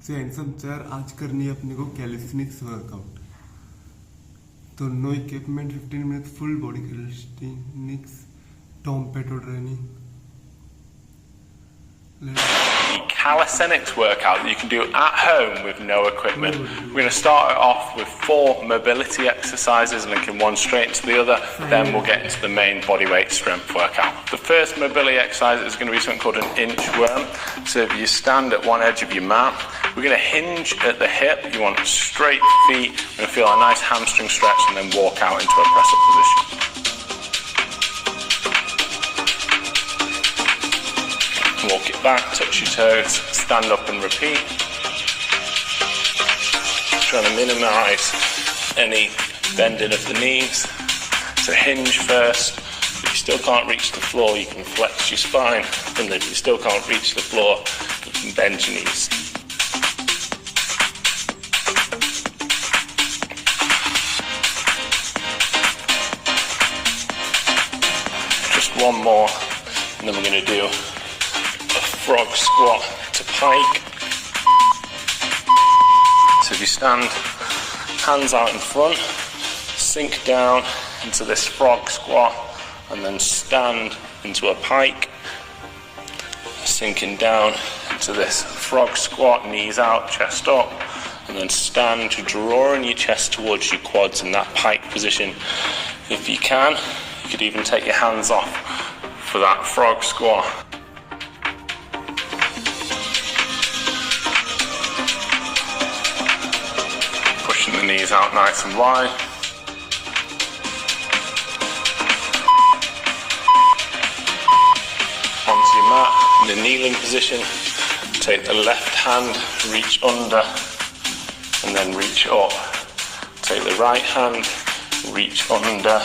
सो handsome चार आज करनी है अपने को कैलिस्थेनिक्स वर्कआउट। तो no equipment 15 minutes full body calisthenics पेटो training. Calisthenics workout that you can do at home with no equipment. We're going to start it off with 4 mobility exercises, linking one straight into the other, then we'll get into the main bodyweight strength workout. The first mobility exercise is going to be something called an inchworm. So if you stand at one edge of your mat, we're going to hinge at the hip, you want straight feet, you're going to feel a nice hamstring stretch and then walk out into a press-up position. Walk it back, touch your toes, stand up and repeat. Trying to minimise any bending of the knees. So hinge first. If you still can't reach the floor, you can flex your spine. And if you still can't reach the floor, you can bend your knees. Just one more, and then we're going to do frog squat to pike. So if you stand, hands out in front, sink down into this frog squat and then stand into a pike, sinking down into this frog squat, knees out, chest up, and then stand, drawing your chest towards your quads in that pike position. If you can, you could even take your hands off for that frog squat. The knees out nice and wide. Onto your mat in the kneeling position. Take the left hand, reach under and then reach up. Take the right hand, reach under,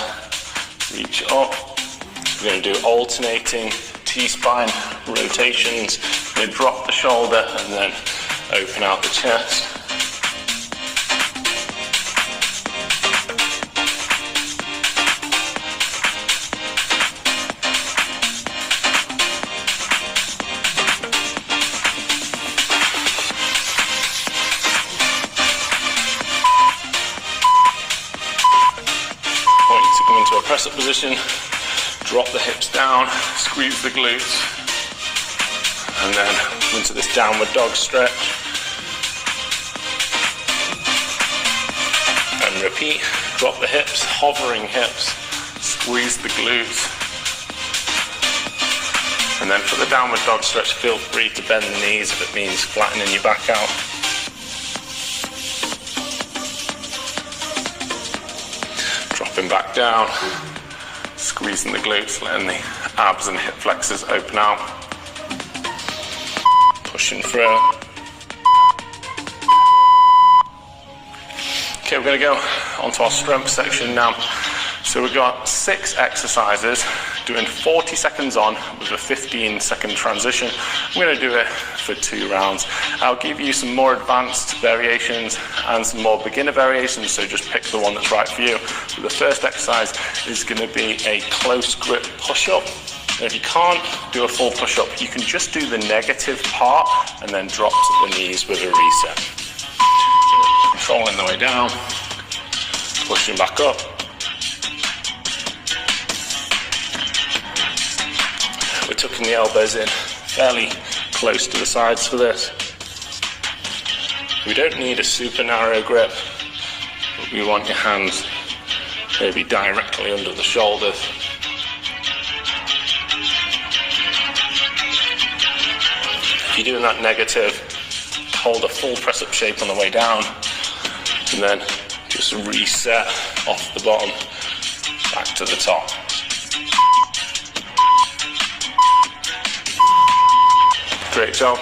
reach up. We're going to do alternating T-spine rotations. We're going to drop the shoulder and then open out the chest. Into a press-up position, drop the hips down, squeeze the glutes, and then into this downward dog stretch. And repeat, drop the hips, hovering hips, squeeze the glutes. And then for the downward dog stretch, feel free to bend the knees if it means flattening your back out. Dropping back down, squeezing the glutes, letting the abs and hip flexors open out. Pushing through. Okay, we're going to go onto our strength section now. So we've got 6 exercises, doing 40 seconds on with a 15-second transition. I'm going to do it for 2 rounds. I'll give you some more advanced variations and some more beginner variations, so just pick the one that's right for you. So the first exercise is going to be a close grip push-up. And if you can't do a full push-up, you can just do the negative part and then drop to the knees with a reset. So controlling the way down, pushing back up. We're tucking the elbows in fairly close to the sides for this. We don't need a super narrow grip, but we want your hands maybe directly under the shoulders. If you're doing that negative, hold a full press-up shape on the way down, and then just reset off the bottom back to the top. Great job.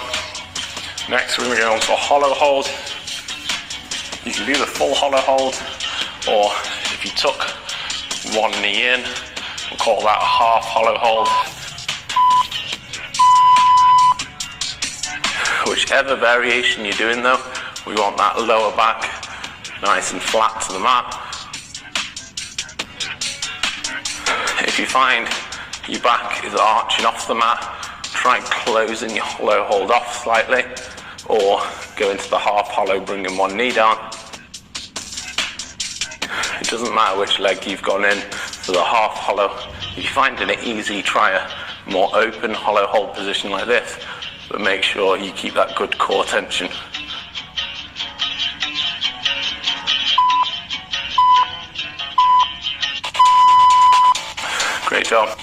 Next we're going to go on to a hollow hold. You can do the full hollow hold, or if you tuck one knee in, we'll call that a half hollow hold. Whichever variation you're doing though, we want that lower back nice and flat to the mat. If you find your back is arching off the mat, try closing your hollow hold off slightly, or go into the half hollow, bringing one knee down. It doesn't matter which leg you've gone in for the half hollow. If you're finding it easy, try a more open hollow hold position like this, but make sure you keep that good core tension. Great job.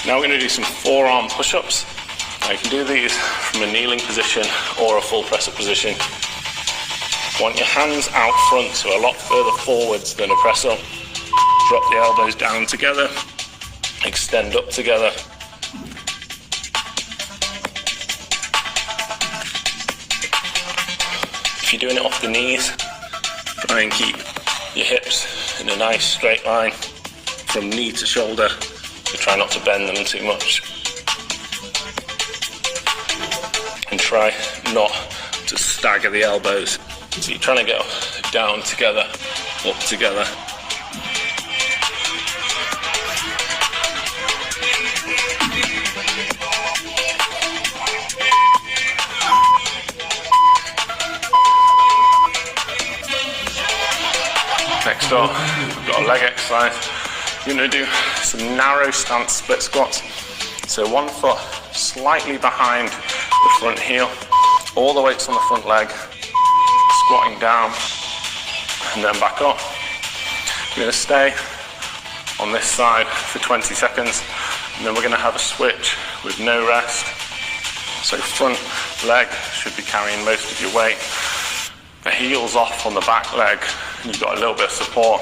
Now we're going to do some forearm push-ups. Now you can do these from a kneeling position or a full press-up position. Want your hands out front, so a lot further forwards than a press-up. Drop the elbows down together, extend up together. If you're doing it off the knees, try and keep your hips in a nice straight line from knee to shoulder. So try not to bend them too much. And try not to stagger the elbows. So you're trying to go down together, up together. Next up, we've got a leg exercise. You're going to do some narrow stance split squats. So one foot slightly behind the front heel, all the weights on the front leg, squatting down and then back up. We're going to stay on this side for 20 seconds and then we're going to have a switch with no rest. So front leg should be carrying most of your weight. The heel's off on the back leg and you've got a little bit of support.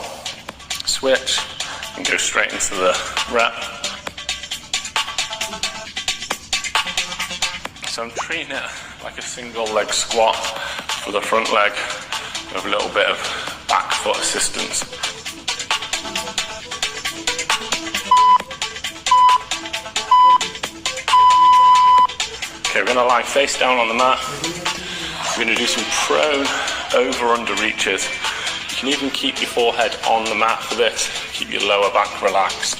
Switch and go straight into the rep. So I'm treating it like a single leg squat for the front leg with a little bit of back foot assistance. Okay, we're going to lie face down on the mat. We're going to do some prone over-under reaches. You can even keep your forehead on the mat for this. Keep your lower back relaxed.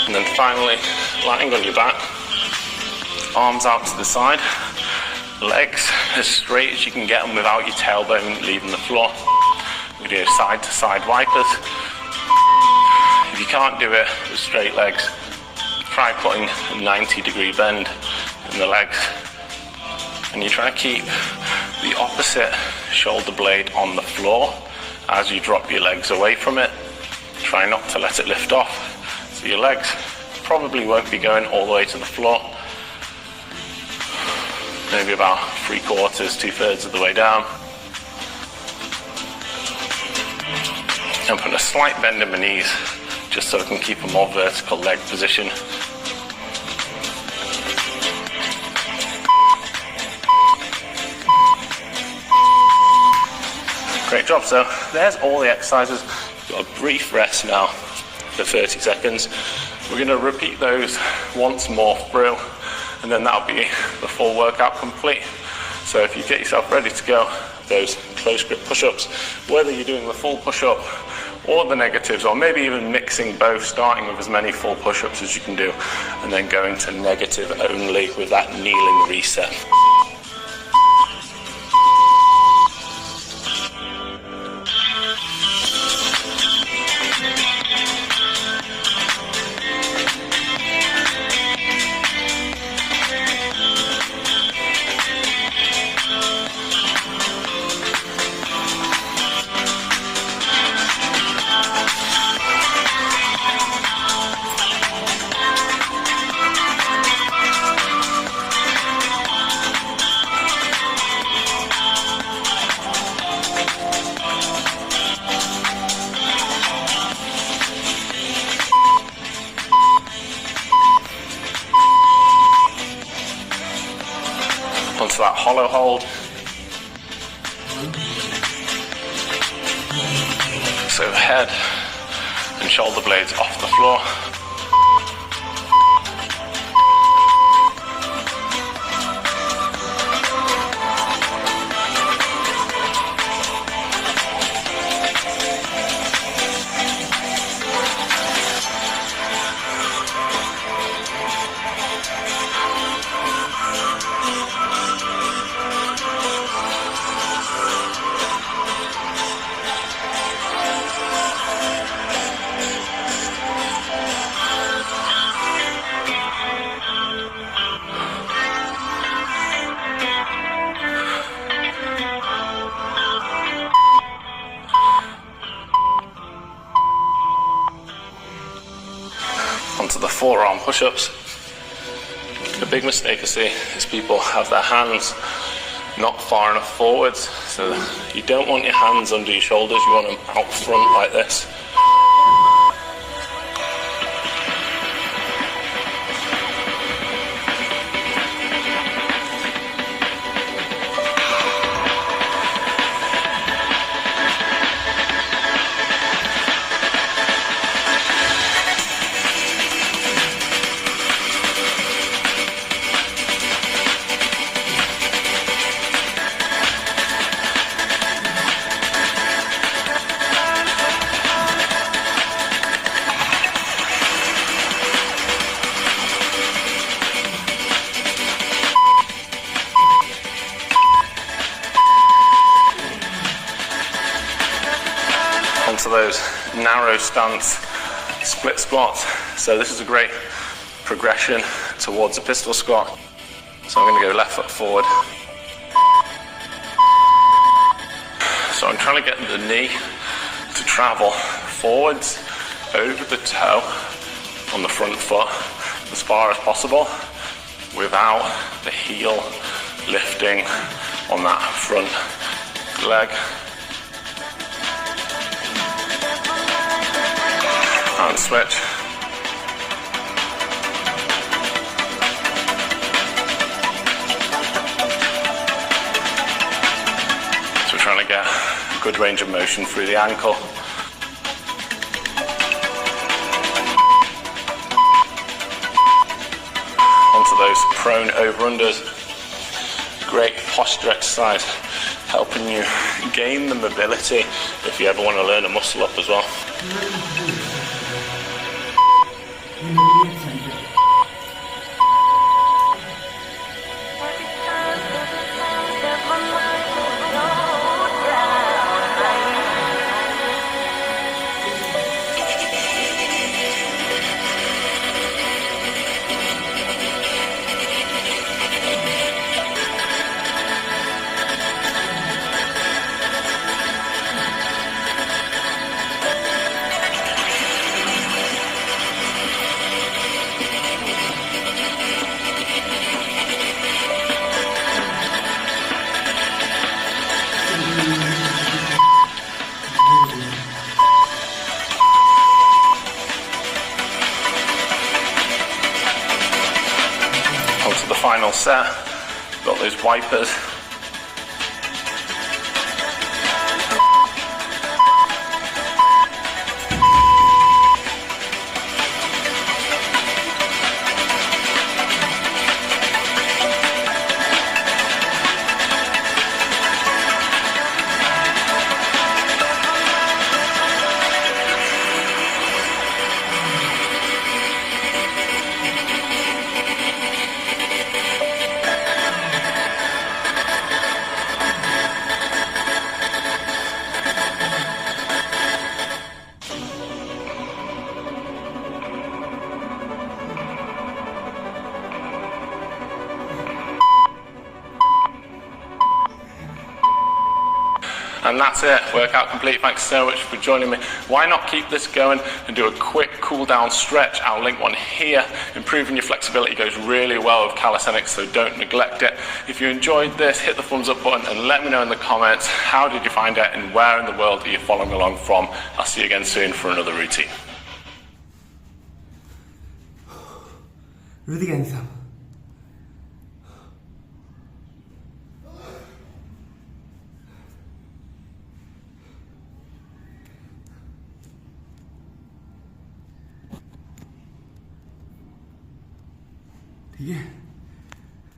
And then finally, lying on your back, arms out to the side, legs as straight as you can get them without your tailbone leaving the floor. We do side to side wipers. If you can't do it with straight legs, try putting a 90-degree bend in the legs. And you try to keep the opposite shoulder blade on the floor as you drop your legs away from it. Try not to let it lift off. So your legs probably won't be going all the way to the floor. Maybe about 3/4, 2/3 of the way down. And put a slight bend in my knees, just so I can keep a more vertical leg position. Great job. So there's all the exercises. Got a brief rest now for 30 seconds. We're going to repeat those once more through, and then that'll be the full workout complete. So if you get yourself ready to go, those close grip push-ups, whether you're doing the full push-up or the negatives, or maybe even mixing both, starting with as many full push-ups as you can do, and then going to negative only with that kneeling reset. onto that hollow hold. So head and shoulder blades off the floor. Onto the forearm push-ups. The big mistake I see is people have their hands not far enough forwards, so you don't want your hands under your shoulders, you want them out front like this. Onto those narrow stance split squats. So this is a great progression towards a pistol squat. So I'm going to go left foot forward. So I'm trying to get the knee to travel forwards over the toe on the front foot as far as possible without the heel lifting on that front leg. And switch. So we're trying to get a good range of motion through the ankle. Onto those prone over-unders. Great posture exercise, helping you gain the mobility if you ever want to learn a muscle up as well. Onto the final set, got those wipers. And that's it, workout complete. Thanks so much for joining me. Why not keep this going and do a quick cool down stretch? I'll link one here. Improving your flexibility goes really well with calisthenics, so don't neglect it. If you enjoyed this, hit the thumbs up button and let me know in the comments, how did you find it and where in the world are you following along from? I'll see you again soon for another routine. Really again, Sam. ठीक है।